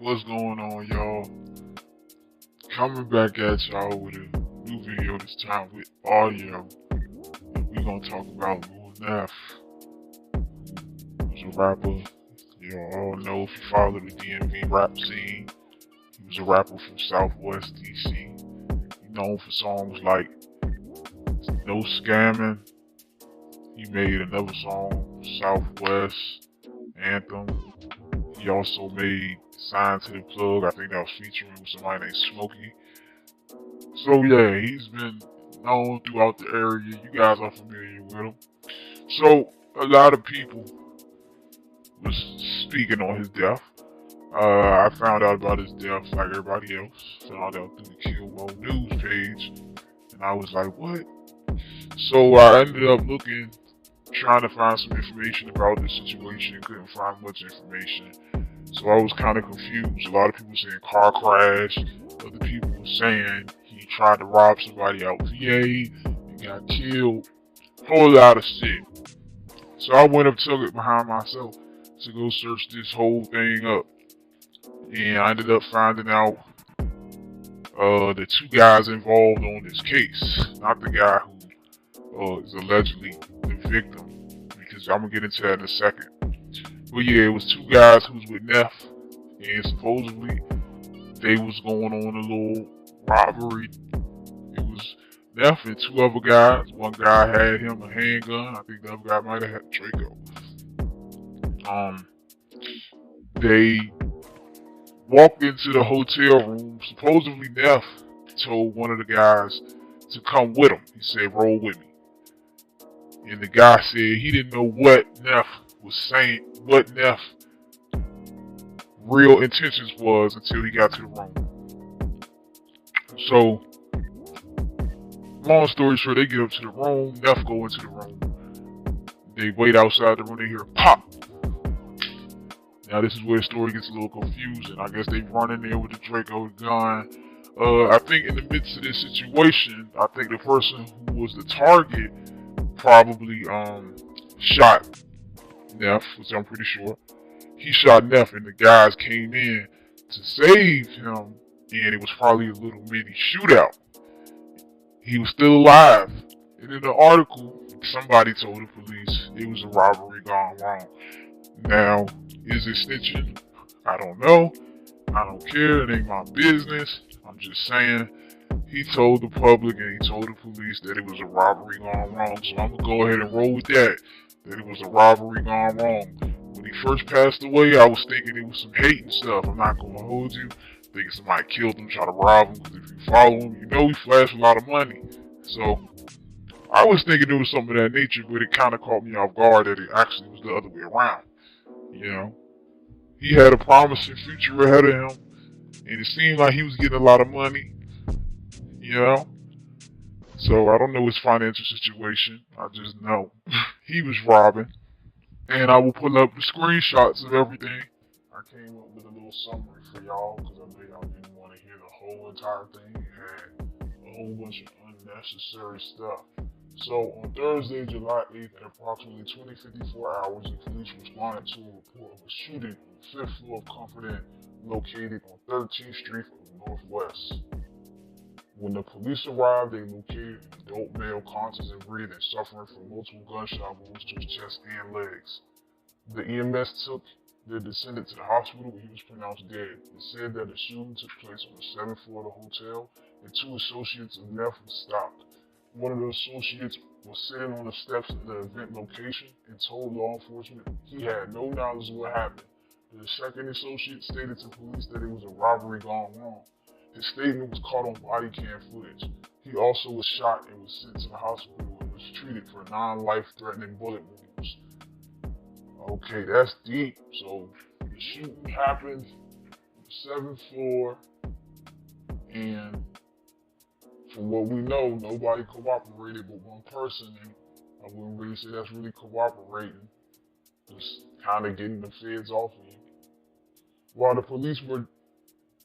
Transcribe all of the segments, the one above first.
What's going on, y'all? Coming back at y'all with a new video, this time with audio. And we're gonna talk about Lil Neff, who's a rapper. You all know if you follow the DMV rap scene. He was a rapper from SouthWest DC. He's known for songs like No Scamming. He made another song, Southwest Anthem. He also made Sign to the Plug. I think that was featuring with somebody named Smokey. So yeah, he's been known throughout the area. You guys are familiar with him. So a lot of people was speaking on his death. I found out about his death like everybody else. Found out through the Kill World News page, and I was like, what? So I ended up looking, trying to find some information about the situation. Couldn't find much information. So I was kind of confused. A lot of people saying car crash. Other people were saying he tried to rob somebody out VA and got killed. Whole lot of shit. So I went up, took it behind myself to go search this whole thing up. And I ended up finding out the two guys involved on this case. Not the guy who is allegedly the victim. Because I'm going to get into that in a second. But yeah, it was two guys who was with Neff, and supposedly they was going on a little robbery. It was Neff and two other guys. One guy had him a handgun. I think the other guy might have had Draco. They walked into the hotel room. Supposedly Neff told one of the guys to come with him. He said, roll with me. And the guy said he didn't know what Neff was saying, what Neff real intentions was until he got to the room. So, long story short, they get up to the room, Neff go into the room. They wait outside the room, they hear pop. Now this is where the story gets a little confusing. I guess they run in there with the Draco gun. I think in the midst of this situation, I think the person who was the target probably shot Neff, which I'm pretty sure. He shot Neff and the guys came in to save him, and it was probably a little mini shootout. He was still alive. And in the article, somebody told the police it was a robbery gone wrong. Now, is it snitching? I don't know. I don't care. It ain't my business. I'm just saying he told the public and he told the police that it was a robbery gone wrong. So I'm going to go ahead and roll with that it was a robbery gone wrong. When he first passed away, I was thinking it was some hate and stuff. I'm not going to hold you. Thinking somebody killed him, try to rob him. Because if you follow him, you know he flashed a lot of money. So I was thinking it was something of that nature, but it kind of caught me off guard that it actually was the other way around. You know, he had a promising future ahead of him, and it seemed like he was getting a lot of money. You know, so I don't know his financial situation. I just know he was robbing. And I will pull up the screenshots of everything. I came up with a little summary for y'all because I know y'all didn't want to hear the whole entire thing. It had a whole bunch of unnecessary stuff. So on Thursday, July 8th at approximately 20:54 hours, the police responded to a report of a shooting on the 5th floor of Comfort Inn located on 13th Street from the Northwest. When the police arrived, they located an adult male conscious and breathing, suffering from multiple gunshot wounds to his chest and legs. The EMS took the descendant to the hospital where he was pronounced dead. It said that the shooting took place on the 7th floor of the hotel, and two associates of Neff were stopped. One of the associates was sitting on the steps of the event location and told law enforcement he had no knowledge of what happened. The second associate stated to police that it was a robbery gone wrong. His statement was caught on body cam footage. He also was shot and was sent to the hospital and was treated for non-life-threatening bullet wounds. Okay, that's deep. So the shooting happened on the 7th floor, and from what we know, nobody cooperated but one person, and I wouldn't really say that's really cooperating. Just kind of getting the feds off of you. While the police were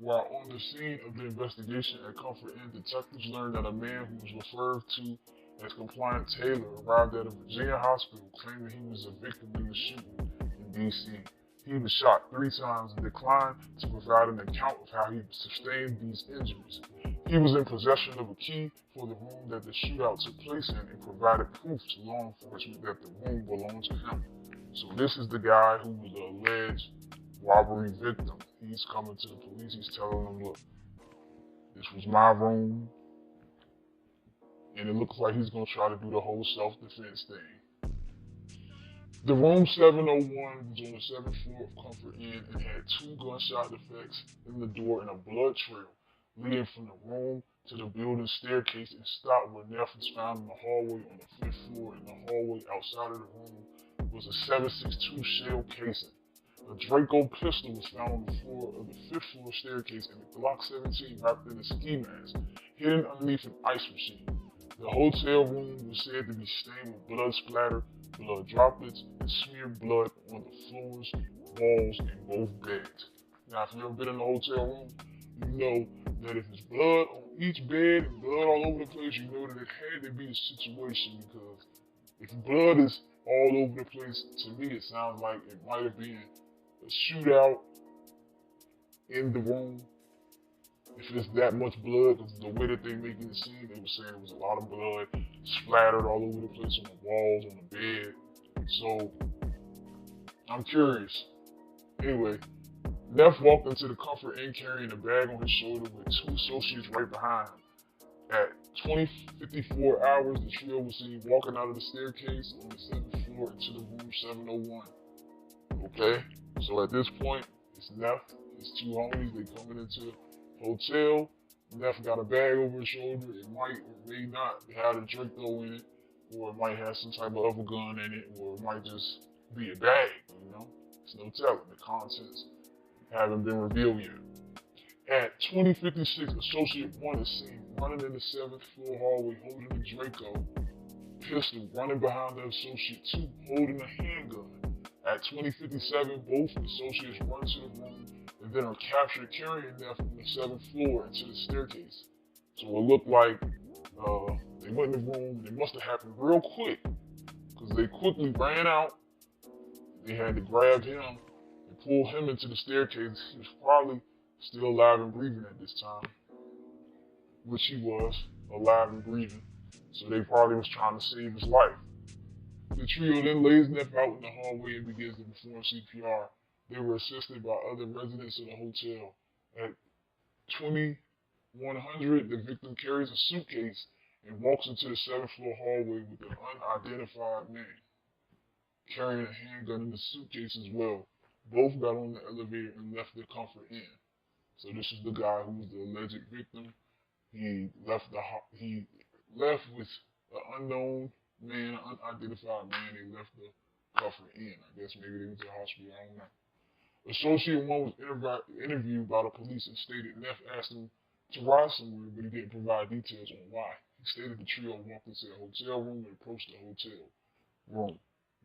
on the scene of the investigation at Comfort Inn, detectives learned that a man who was referred to as Compliant Taylor arrived at a Virginia hospital claiming he was a victim in the shooting in D.C. He was shot 3 times and declined to provide an account of how he sustained these injuries. He was in possession of a key for the room that the shootout took place in and provided proof to law enforcement that the room belonged to him. So this is the guy who was the alleged robbery victim. He's coming to the police. He's telling them, look, this was my room. And it looks like he's going to try to do the whole self-defense thing. The room 701 was on the 7th floor of Comfort Inn and had 2 gunshot defects in the door and a blood trail leading from the room to the building staircase and stopped where Neff was found in the hallway on the 5th floor. In the hallway outside of the room was a 7.62 shell casing. A Draco pistol was found on the floor of the 5th floor staircase and a Glock 17 wrapped in a ski mask, hidden underneath an ice machine. The hotel room was said to be stained with blood splatter, blood droplets, and smeared blood on the floors, walls, and both beds. Now, if you've ever been in a hotel room, you know that if there's blood on each bed and blood all over the place, you know that it had to be a situation, because if blood is all over the place, to me it sounds like it might have been a shootout in the room. If it's that much blood, because the way that they making it seem, they were saying it was a lot of blood splattered all over the place on the walls, on the bed. So, I'm curious. Anyway, Neff walked into the Comfort Inn carrying a bag on his shoulder with 2 associates right behind him. At 20:54 hours, the trio was seen walking out of the staircase on the 7th floor into the room 701. Okay, so at this point, it's Neff, his 2 homies, they coming into the hotel. Neff got a bag over his shoulder. It might or may not have a Draco in it, or it might have some type of other gun in it, or it might just be a bag, you know? It's no telling. The contents haven't been revealed yet. At 20:56, Associate 1 is seen running in the 7th floor hallway holding a Draco pistol, running behind the Associate 2 holding a handgun. At 20:57, both associates run to the room and then are captured carrying Neff from the 7th floor into the staircase. So it looked like they went in the room, and it must have happened real quick, because they quickly ran out. They had to grab him and pull him into the staircase. He was probably still alive and breathing at this time, which he was, alive and breathing. So they probably was trying to save his life. The trio then lays Neff out in the hallway and begins to perform CPR. They were assisted by other residents of the hotel. At 2100, the victim carries a suitcase and walks into the 7th floor hallway with an unidentified man, carrying a handgun in the suitcase as well. Both got on the elevator and left the Comfort Inn. So this is the guy who was the alleged victim. He left with an unknown man, an unidentified man. They left the Comfort Inn. I guess maybe they went to the hospital. I don't know. Associate 1 was interviewed by the police and stated Neff asked him to ride somewhere, but he didn't provide details on why. He stated the trio walked into the hotel room and approached the hotel room.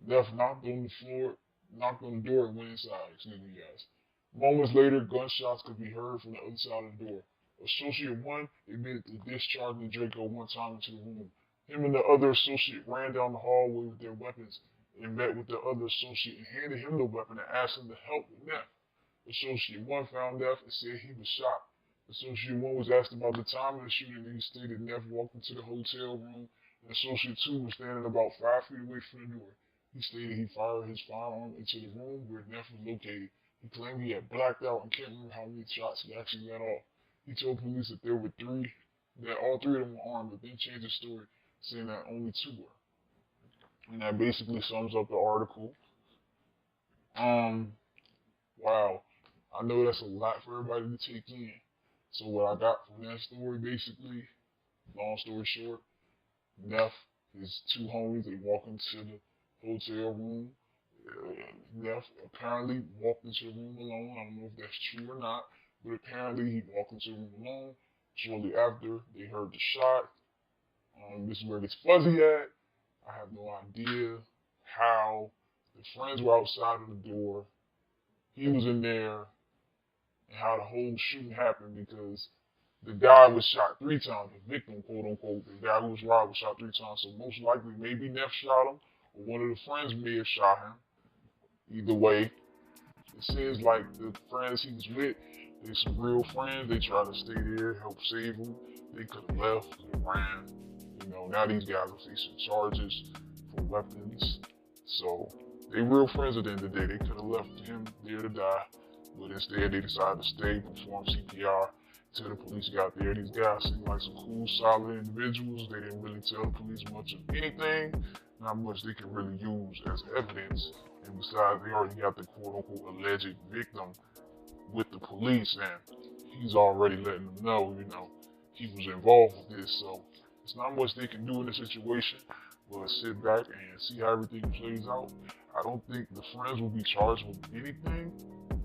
Neff knocked on the door and went inside. Excuse me, guys. Moments later, gunshots could be heard from the other side of the door. Associate 1 admitted to discharging the Draco 1 time into the room. Him and the other associate ran down the hallway with their weapons and met with the other associate and handed him the weapon and asked him to help with Neff. Associate 1 found Neff and said he was shot. Associate 1 was asked about the time of the shooting and he stated Neff walked into the hotel room and Associate 2 was standing about 5 feet away from the door. He stated he fired his firearm into the room where Neff was located. He claimed he had blacked out and can't remember how many shots he actually let off. He told police that there were 3, that all 3 of them were armed, but then changed his story, saying that only 2 were. And that basically sums up the article. Wow. I know that's a lot for everybody to take in. So what I got from that story, basically, long story short, Neff, his 2 homies, they walk into the hotel room. Neff apparently walked into the room alone. I don't know if that's true or not, but apparently he walked into the room alone. Shortly after, they heard the shot. This is where it gets fuzzy at. I have no idea how the friends were outside of the door. He was in there, and how the whole shooting happened, because the guy was shot 3 times, the victim, quote unquote. The guy who was robbed was shot 3 times. So most likely, maybe Neff shot him, or one of the friends may have shot him. Either way, It seems like the friends he was with, they some real friends. They try to stay there, help save him. They could have left, could have ran. You know, now these guys are facing charges for weapons. So they real friends at the end of the day. They could have left him there to die, but instead they decided to stay, perform CPR till the police got there. These guys seemed like some cool, solid individuals. They didn't really tell the police much of anything, not much they could really use as evidence. And besides, they already got the quote-unquote alleged victim with the police, and he's already letting them know, you know, he was involved with this. So it's not much they can do in the situation, but sit back and see how everything plays out. I don't think the friends will be charged with anything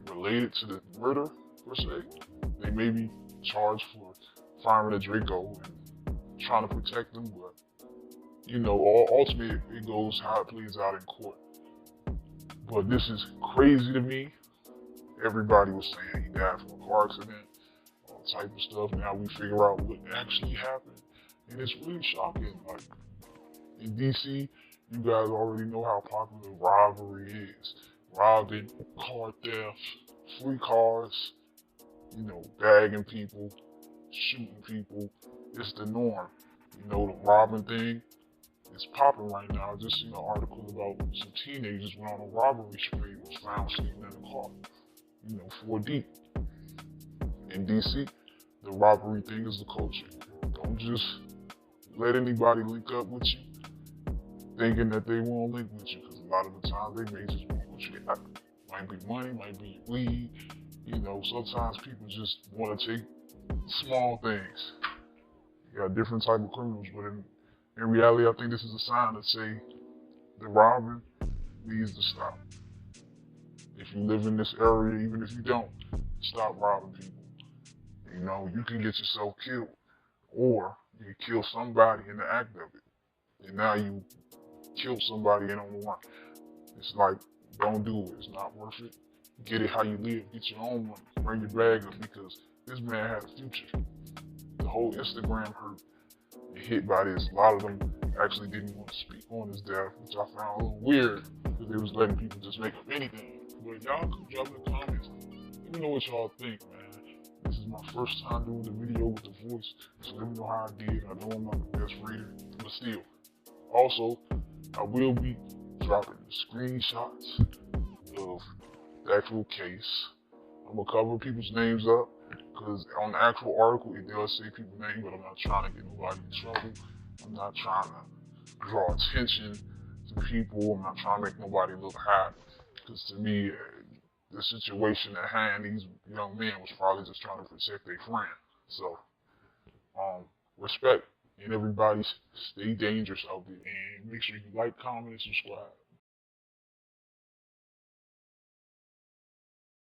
related to the murder, per se. They may be charged for firing a Draco and trying to protect them, but, you know, ultimately it goes how it plays out in court. But this is crazy to me. Everybody was saying he died from a car accident, all type of stuff. Now we figure out what actually happened, and it's really shocking. Like, in DC, you guys already know how popular robbery is. Robbing, car theft, free cars, you know, bagging people, shooting people. It's the norm. You know, the robbing thing, it's popping right now. I just seen an article about some teenagers went on a robbery spree, was found sleeping in a car, you know, 4 deep. In DC, the robbery thing is the culture. Don't just let anybody link up with you thinking that they won't link with you, because a lot of the time they may just want what you got. Might be money, might be weed. You know, sometimes people just want to take small things. You got different type of criminals, but in reality, I think this is a sign to say the robbing needs to stop. If you live in this area, even if you don't, stop robbing people. You know, you can get yourself killed, or you can kill somebody in the act of it. And now you kill somebody and on the run. It's like, don't do it. It's not worth it. Get it how you live. Get your own money. Bring your bag up, because this man had a future. The whole Instagram hurt and hit by this. A lot of them actually didn't want to speak on his death, which I found a little weird, because they was letting people just make up anything. But y'all can drop in the comments. Let me know what y'all think, man. This is my first time doing the video with the voice, so let me know how I did. I know I'm not the best reader, but still. Also, I will be dropping the screenshots of the actual case. I'm gonna cover people's names up, because on the actual article it does say people's names, but I'm not trying to get nobody in trouble. I'm not trying to draw attention to people. I'm not trying to make nobody look hot, because to me, the situation at hand, these young men was probably just trying to protect their friend. So, respect, and everybody stay dangerous out there, and make sure you like, comment, and subscribe.